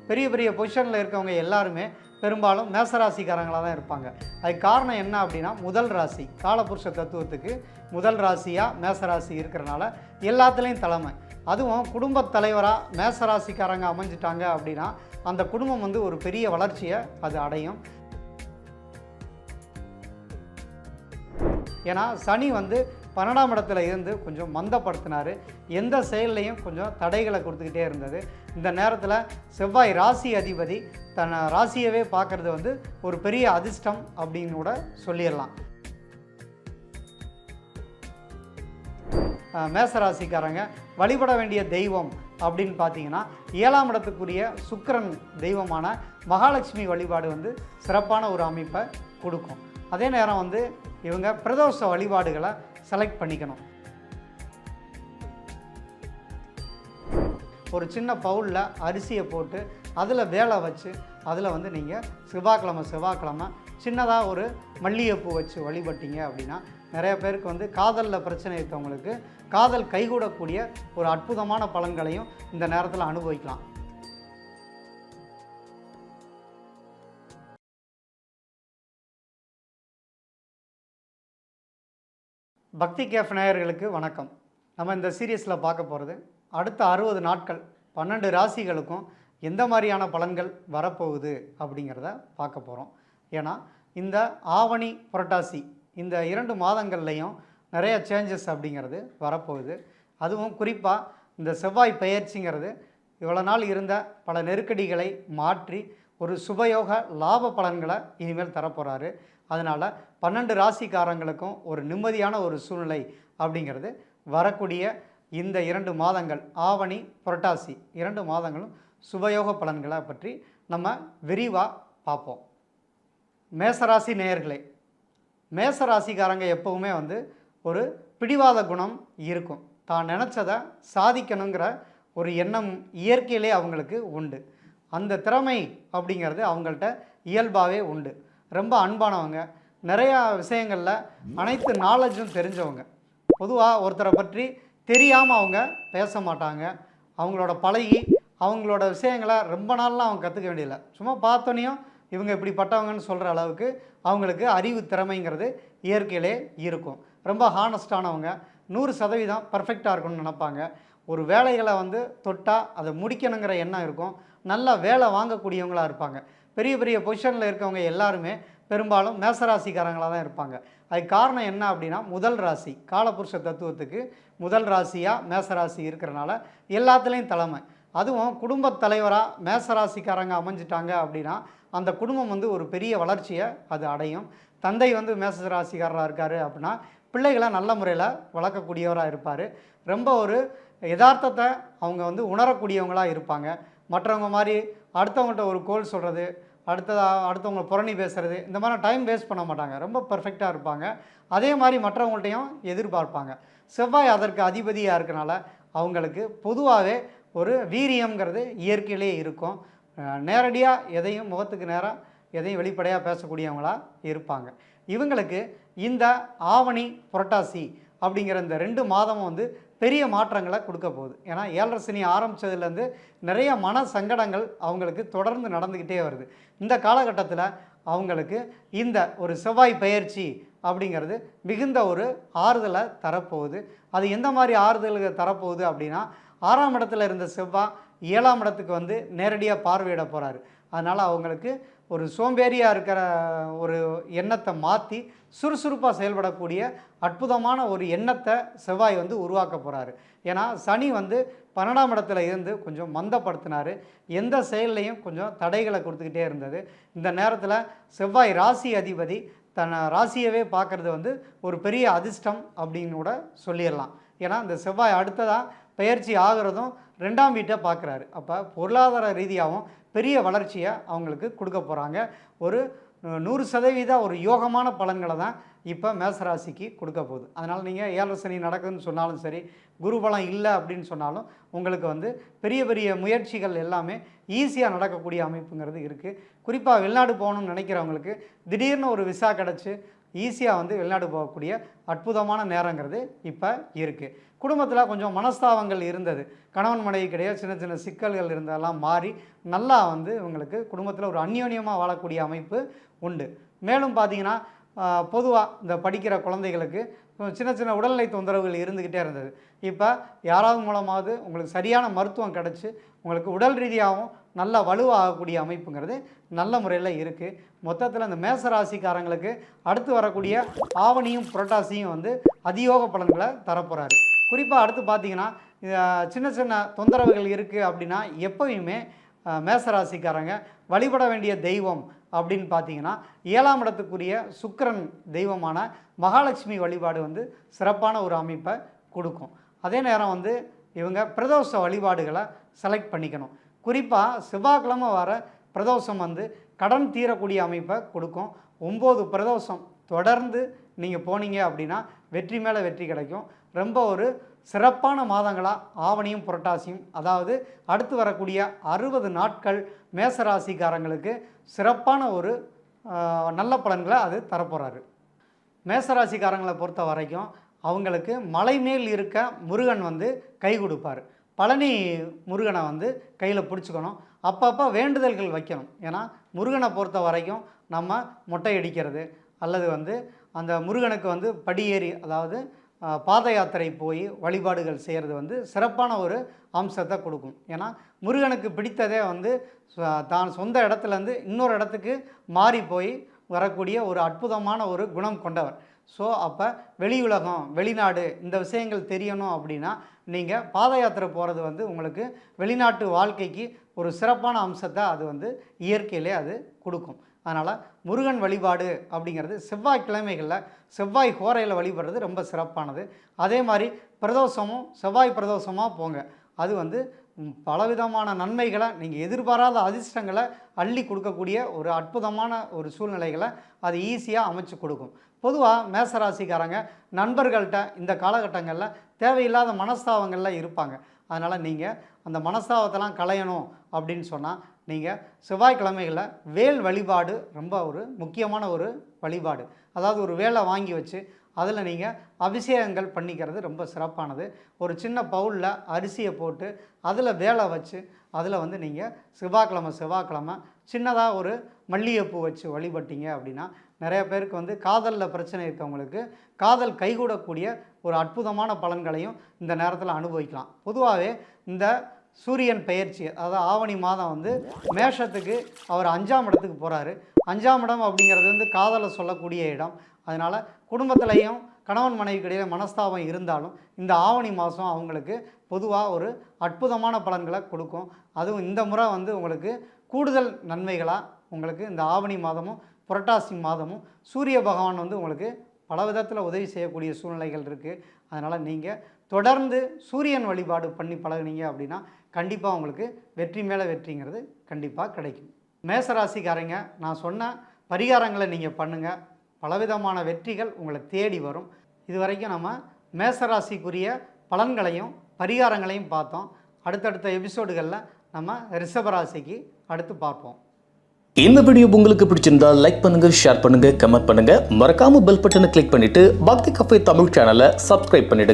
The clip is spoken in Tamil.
பெரிய பெரிய பொசிஷனில் இருக்கவங்க எல்லாருமே பெரும்பாலும் மேசராசிக்காரங்களாக தான் இருப்பாங்க. அதுக்கு காரணம் என்ன அப்படின்னா, முதல் ராசி காலபுருஷ தத்துவத்துக்கு முதல் ராசியாக மேசராசி இருக்கிறனால எல்லாத்துலேயும் தலைமை. அதுவும் குடும்பத் தலைவராக மேசராசிக்காரங்க அமைஞ்சிட்டாங்க அப்படின்னா அந்த குடும்பம் வந்து ஒரு பெரிய வளர்ச்சியை அது அடையும். ஏன்னா சனி வந்து 12ஆம் இடத்துல இருந்து கொஞ்சம் மந்தப்படுத்தினார். எந்த செயல்லையும் கொஞ்சம் தடைகளை கொடுத்துக்கிட்டே இருந்தது. இந்த நேரத்தில் செவ்வாய் ராசி அதிபதி தன் ராசியவே பார்க்குறது வந்து ஒரு பெரிய அதிர்ஷ்டம் அப்படின்னு கூட சொல்லிடலாம். மேசராசிக்காரங்க வழிபட வேண்டிய தெய்வம் அப்படின்னு பார்த்தீங்கன்னா 7ஆம் இடத்துக்குரிய சுக்கிரன் தெய்வமான மகாலட்சுமி வழிபாடு வந்து சிறப்பான ஒரு அமைப்பை கொடுக்கும். அதே நேரம் வந்து இவங்க பிரதோஷ வழிபாடுகளை செலக்ட் பண்ணிக்கணும். ஒரு சின்ன பவுலில் அரிசியை போட்டு அதில் வேலை வச்சு அதில் வந்து நீங்கள் செவ்வாய்க்கிழமை சின்னதாக ஒரு மல்லிகைப்பூ வச்சு வழிபட்டீங்க அப்படின்னா நிறைய பேருக்கு வந்து காதலில் பிரச்சனை இருக்கவங்களுக்கு காதல் கைகூடக்கூடிய ஒரு அற்புதமான பலன்களையும் இந்த நேரத்தில் அனுபவிக்கலாம். பக்தி கேஃப் நேயர்களுக்கு வணக்கம். நம்ம இந்த சீரியஸில் பார்க்க போகிறது அடுத்த 60 நாட்கள் 12 ராசிகளுக்கும் எந்த மாதிரியான பலன்கள் வரப்போகுது அப்படிங்கிறத பார்க்க போகிறோம். ஏன்னா இந்த ஆவணி புரட்டாசி இந்த 2 மாதங்கள்லேயும் நிறைய சேஞ்சஸ் அப்படிங்கிறது வரப்போகுது. அதுவும் குறிப்பாக இந்த செவ்வாய் பெயர்ச்சிங்கிறது இவ்வளோ நாள் இருந்த பல நெருக்கடிகளை மாற்றி ஒரு சுபயோக லாப பலன்களை இனிமேல் தரப்போகிறாரு. அதனால் 12 ராசிக்காரங்களுக்கும் ஒரு நிம்மதியான ஒரு சூழ்நிலை அப்படிங்கிறது வரக்கூடிய இந்த 2 மாதங்கள் ஆவணி புரட்டாசி 2 மாதங்களும் சுபயோக பலன்களை பற்றி நம்ம விரிவாக பார்ப்போம். மேசராசி நேயர்களே, மேசராசிக்காரங்க எப்போவுமே வந்து ஒரு பிடிவாத குணம் இருக்கும். தான் நினச்சதை சாதிக்கணுங்கிற ஒரு எண்ணம் இயற்கையிலே அவங்களுக்கு உண்டு. அந்த திறமை அப்படிங்கிறது அவங்கள்ட்ட இயல்பாகவே உண்டு. ரொம்ப அன்பானவங்க, நிறையா விஷயங்களில் அனைத்து நாலேஜும் தெரிஞ்சவங்க. பொதுவாக ஒருத்தரை பற்றி தெரியாமல் அவங்க பேச மாட்டாங்க. அவங்களோட பழகி அவங்களோட விஷயங்களை ரொம்ப நாள்லாம் அவங்க கற்றுக்க வேண்டியதில்லை. சும்மா பார்த்தோன்னையும் இவங்க இப்படிப்பட்டவங்கன்னு சொல்கிற அளவுக்கு அவங்களுக்கு அறிவு திறமைங்கிறது இயற்கையிலே இருக்கும். ரொம்ப ஹானஸ்டானவங்க, 100% பர்ஃபெக்டாக இருக்கணும்னு நினைப்பாங்க. ஒரு வேலைகளை வந்து தொட்டால் அதை முடிக்கணுங்கிற எண்ணம் இருக்கும். நல்லா வேலை வாங்கக்கூடியவங்களாக இருப்பாங்க. பெரிய பெரிய பொசிஷனில் இருக்கவங்க எல்லாருமே பெரும்பாலும் மேசராசிக்காரங்களாக தான் இருப்பாங்க. அதுக்கு காரணம் என்ன அப்படின்னா, முதல் ராசி காலபுருஷ தத்துவத்துக்கு முதல் ராசியாக மேசராசி இருக்கிறனால எல்லாத்துலேயும் தலைமை. அதுவும் குடும்பத் தலைவராக மேசராசிக்காரங்க அமைஞ்சிட்டாங்க அப்படின்னா அந்த குடும்பம் வந்து ஒரு பெரிய வளர்ச்சியை அது அடையும். தந்தை வந்து மேசராசிக்காரராக இருக்கார் அப்படின்னா பிள்ளைகளை நல்ல முறையில் வளர்க்கக்கூடியவராக இருப்பார். ரொம்ப ஒரு யதார்த்தத்தை அவங்க வந்து உணரக்கூடியவங்களாக இருப்பாங்க. மற்றவங்க மாதிரி அடுத்தவங்கள்ட்ட ஒரு கோல் சொல்கிறது, அடுத்தவங்களை புரணி பேசுகிறது, இந்த மாதிரி டைம் வேஸ்ட் பண்ண மாட்டாங்க. ரொம்ப பர்ஃபெக்டாக இருப்பாங்க. அதே மாதிரி மற்றவங்கள்ட்டையும் எதிர்பார்ப்பாங்க. செவ்வாய் அதற்கு அதிபதியாக இருக்கனால அவங்களுக்கு பொதுவாகவே ஒரு வீரியங்கிறது இயற்கையிலே இருக்கும். நேரடியாக எதையும் முகத்துக்கு நேராக எதையும் வெளிப்படையாக பேசக்கூடியவங்களாக இருப்பாங்க. இவங்களுக்கு இந்த ஆவணி புரட்டாசி அப்படிங்கிற இந்த 2 மாதமும் வந்து பெரிய மாற்றங்களை கொடுக்க போகுது. ஏன்னா 7.5 சனி ஆரம்பித்ததுலேருந்து நிறைய மன சங்கடங்கள் அவங்களுக்கு தொடர்ந்து நடந்துக்கிட்டே வருது. இந்த காலகட்டத்தில் அவங்களுக்கு இந்த ஒரு செவ்வாய் பெயர்ச்சி அப்படிங்கிறது மிகுந்த ஒரு ஆறுதலை தரப்போகுது. அது எந்த மாதிரி ஆறுதல்கள் தரப்போகுது அப்படின்னா, 6ஆம் இடத்துல இருந்த செவ்வாய் 7ஆம் இடத்துக்கு வந்து நேரடியாக பார்வையிட போகிறாரு. அதனால் அவங்களுக்கு ஒரு சோம்பேறியாக இருக்கிற ஒரு எண்ணத்தை மாற்றி சுறுசுறுப்பாக செயல்படக்கூடிய அற்புதமான ஒரு எண்ணத்தை செவ்வாய் வந்து உருவாக்க போகிறாரு. ஏன்னா சனி வந்து 12ஆம் இடத்துல இருந்து கொஞ்சம் மந்தப்படுத்தினார். எந்த செயல்லையும் கொஞ்சம் தடைகளை கொடுத்துக்கிட்டே இருந்தது. இந்த நேரத்தில் செவ்வாய் ராசி அதிபதி தன் ராசியவே பார்க்குறது வந்து ஒரு பெரிய அதிர்ஷ்டம் அப்படின்னு கூட சொல்லிடலாம். ஏன்னா இந்த செவ்வாய் அடுத்ததாக பெயர்ச்சி ஆகிறதும் 2ஆம் வீட்டை பார்க்குறாரு. அப்போ பொருளாதார ரீதியாகவும் பெரிய வளர்ச்சியை அவங்களுக்கு கொடுக்க போகிறாங்க. ஒரு 100% ஒரு யோகமான பலன்களை தான் இப்போ மேசராசிக்கு கொடுக்க போகுது. அதனால் நீங்கள் 7.5 சனி நடக்குதுன்னு சொன்னாலும் சரி, குரு பலம் இல்லை அப்படின்னு சொன்னாலும் உங்களுக்கு வந்து பெரிய பெரிய முயற்சிகள் எல்லாமே ஈஸியாக நடக்கக்கூடிய அமைப்புங்கிறது இருக்குது. குறிப்பாக வெளிநாடு போகணும்னு நினைக்கிறவங்களுக்கு திடீர்னு ஒரு விசா கிடச்சி ஈஸியாக வந்து வெளிநாடு போகக்கூடிய அற்புதமான நேரங்கிறது இப்போ இருக்குது. குடும்பத்தில் கொஞ்சம் மனஸ்தாபங்கள் இருந்தது, கணவன் மனைவி கிடையாது சின்ன சின்ன சிக்கல்கள் இருந்ததெல்லாம் மாறி நல்லா வந்து இவங்களுக்கு குடும்பத்தில் ஒரு அந்யோன்யமாக வாழக்கூடிய அமைப்பு உண்டு. மேலும் பார்த்திங்கன்னா பொதுவாக இந்த படிக்கிற குழந்தைகளுக்கு சின்ன சின்ன உடல்நிலை தொந்தரவுகள் இருந்துக்கிட்டே இருந்தது. இப்போ யாராவது மூலமாவது உங்களுக்கு சரியான மருத்துவம் கிடச்சி உங்களுக்கு உடல் ரீதியாகவும் நல்ல வலுவாகக்கூடிய அமைப்புங்கிறது நல்ல முறையில் இருக்குது. மொத்தத்தில் இந்த மேச ராசிக்காரங்களுக்கு அடுத்து வரக்கூடிய ஆவணியும் புரட்டாசியும் வந்து அதியோக பலன்களை தரப்போகிறாரு. குறிப்பாக அடுத்து பார்த்திங்கன்னா சின்ன சின்ன தொந்தரவுகள் இருக்குது அப்படின்னா எப்போயுமே மேசராசிக்காரங்க வழிபட வேண்டிய தெய்வம் அப்படின்னு பார்த்தீங்கன்னா 7ஆம் இடத்துக்குரிய சுக்கிரன் தெய்வமான மகாலட்சுமி வழிபாடு வந்து சிறப்பான ஒரு அமைப்பை கொடுக்கும். அதே நேரம் வந்து இவங்க பிரதோஷ வழிபாடுகளை செலக்ட் பண்ணிக்கணும். குறிப்பாக செவ்வாய்க்கிழமை வர பிரதோஷம் வந்து கடன் தீரக்கூடிய அமைப்பை கொடுக்கும். 9 பிரதோஷம் தொடர்ந்து நீங்கள் போனீங்க அப்படின்னா வெற்றி மேலே வெற்றி கிடைக்கும். ரொம்ப ஒரு சிறப்பான மாதங்களாக ஆவணியும் புரட்டாசியும், அதாவது அடுத்து வரக்கூடிய 60 நாட்கள் மேசராசிக்காரங்களுக்கு சிறப்பான ஒரு நல்ல பலன்களை அது தரப்போகிறாரு. மேசராசிக்காரங்களை பொறுத்த வரைக்கும் அவங்களுக்கு மலை மேல் இருக்க முருகன் வந்து கை கொடுப்பார். பழனி முருகனை வந்து கையில் பிடிச்சிக்கணும், அப்பப்போ வேண்டுதல்கள் வைக்கணும். ஏன்னா முருகனை பொறுத்த வரைக்கும் நம்ம மொட்டை அடிக்கிறது அல்லது வந்து அந்த முருகனுக்கு வந்து படியேறி, அதாவது பாத யாத்திரை போய் வழிபாடுகள் செய்கிறது வந்து சிறப்பான ஒரு அம்சத்தை கொடுக்கும். ஏன்னா முருகனுக்கு பிடித்ததே வந்து தான் சொந்த இடத்துலேருந்து இன்னொரு இடத்துக்கு மாறி போய் வரக்கூடிய ஒரு அற்புதமான ஒரு குணம் கொண்டவர். ஸோ அப்போ வெளி உலகம், வெளிநாடு இந்த விஷயங்கள் தெரியணும் அப்படின்னா நீங்கள் பாத யாத்திரை போகிறது வந்து உங்களுக்கு வெளிநாட்டு வாழ்க்கைக்கு ஒரு சிறப்பான அம்சத்தை அது வந்து இயற்கையிலே அது கொடுக்கும். அதனால் முருகன் வழிபாடு அப்படிங்கிறது செவ்வாய்க்கிழமைகளில் செவ்வாய் ஹோரையில் வழிபடுறது ரொம்ப சிறப்பானது. அதே மாதிரி பிரதோஷமும் செவ்வாய் பிரதோஷமாக போங்க. அது வந்து பலவிதமான நன்மைகளை, நீங்கள் எதிர்பாராத அதிர்ஷ்டங்களை அள்ளி கொடுக்கக்கூடிய ஒரு அற்புதமான ஒரு சூழ்நிலைகளை அது ஈஸியாக அமைச்சு கொடுக்கும். பொதுவாக மேசராசிக்காரங்க நண்பர்கள்ட்ட இந்த காலகட்டங்களில் தேவையில்லாத மனஸ்தாபங்களில் இருப்பாங்க. அதனால் நீங்கள் அந்த மனஸ்தாபத்தெல்லாம் களையணும் அப்படின்னு சொன்னால் நீங்கள் செவ்வாய்க்கிழமைகளில் வேல் வழிபாடு ரொம்ப ஒரு முக்கியமான ஒரு வழிபாடு. அதாவது ஒரு வேலை வாங்கி வச்சு அதில் நீங்கள் அபிஷேகங்கள் பண்ணிக்கிறது ரொம்ப சிறப்பானது. ஒரு சின்ன பவுலில் அரிசியை போட்டு அதில் வேலை வச்சு அதில் வந்து நீங்கள் செவ்வாய்க்கிழமை சின்னதாக ஒரு மல்லிகைப்பூ வச்சு வழிபட்டீங்க அப்படின்னா நிறைய பேருக்கு வந்து காதலில் பிரச்சனை இருக்கவங்களுக்கு காதல் கைகூடக்கூடிய ஒரு அற்புதமான பலன்களையும் இந்த நேரத்தில் அனுபவிக்கலாம். பொதுவாகவே இந்த சூரியன் பெயர்ச்சி, அதாவது ஆவணி மாதம் வந்து மேஷத்துக்கு அவர் 5ஆம் இடத்துக்கு போகிறாரு. 5ஆம் இடம் அப்படிங்கிறது வந்து காதலை சொல்லக்கூடிய இடம். அதனால் குடும்பத்திலையும் கணவன் மனைவிக்கிடையே மனஸ்தாபம் இருந்தாலும் இந்த ஆவணி மாதம் அவங்களுக்கு பொதுவாக ஒரு அற்புதமான பலன்களை கொடுக்கும். அதுவும் இந்த முறை வந்து உங்களுக்கு கூடுதல் நன்மைகளாக உங்களுக்கு இந்த ஆவணி மாதமும் புரட்டாசி மாதமும் சூரிய பகவான் வந்து உங்களுக்கு பல விதத்தில் உதவி செய்யக்கூடிய சூழ்நிலைகள் இருக்குது. அதனால் நீங்கள் தொடர்ந்து சூரியன் வழிபாடு பண்ணி பழகுனீங்க அப்படின்னா கண்டிப்பாக உங்களுக்கு வெற்றி மேலே வெற்றிங்கிறது கண்டிப்பாக கிடைக்கும். மேசராசிக்காரங்க நான் சொன்ன பரிகாரங்களை நீங்கள் பண்ணுங்கள், பலவிதமான வெற்றிகள் உங்களை தேடி வரும். இது வரைக்கும் நம்ம மேசராசிக்குரிய பலன்களையும் பரிகாரங்களையும் பார்த்தோம். அடுத்தடுத்த எபிசோடுகளில் நம்ம ரிஷபராசிக்கு அடுத்து பார்ப்போம். இந்த வீடியோ உங்களுக்கு பிடிச்சிருந்தா லைக் பண்ணுங்க, ஷேர் பண்ணுங்க, கமெண்ட் பண்ணுங்க. மறக்காம பெல் பட்டனை கிளிக் பண்ணிட்டு பக்தி கஃபே தமிழ் சேனலை சப்ஸ்கிரைப் பண்ணிடுங்க.